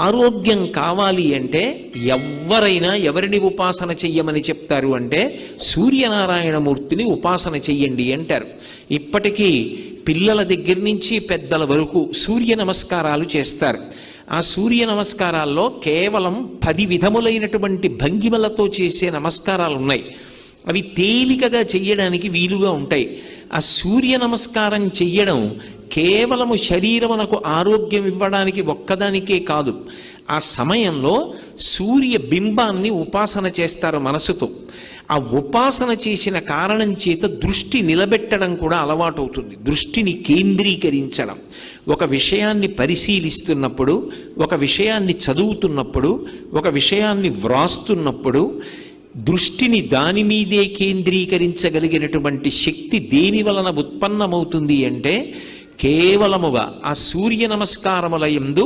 ఆరోగ్యం కావాలి అంటే ఎవరైనా ఎవరిని ఉపాసన చెయ్యమని చెప్తారు అంటే సూర్యనారాయణమూర్తిని ఉపాసన చెయ్యండి అంటారు. ఇప్పటికీ పిల్లల దగ్గర నుంచి పెద్దల వరకు సూర్య నమస్కారాలు చేస్తారు. ఆ సూర్య నమస్కారాల్లో కేవలం 10 విధములైనటువంటి భంగిమలతో చేసే నమస్కారాలు ఉన్నాయి. అవి తేలికగా చెయ్యడానికి వీలుగా ఉంటాయి. ఆ సూర్య నమస్కారం చెయ్యడం కేవలము శరీరమునకు ఆరోగ్యం ఇవ్వడానికి ఒక్కదానికే కాదు, ఆ సమయంలో సూర్య బింబాన్ని ఉపాసన చేస్తారు మనసుతో. ఆ ఉపాసన చేసిన కారణం చేత దృష్టి నిలబెట్టడం కూడా అలవాటు అవుతుంది. దృష్టిని కేంద్రీకరించడం, ఒక విషయాన్ని పరిశీలిస్తున్నప్పుడు, ఒక విషయాన్ని చదువుతున్నప్పుడు, ఒక విషయాన్ని వ్రాస్తున్నప్పుడు దృష్టిని దాని మీదే కేంద్రీకరించగలిగినటువంటి శక్తి దేని వలన ఉత్పన్నమవుతుంది అంటే కేవలముగా ఆ సూర్య నమస్కారముల యందు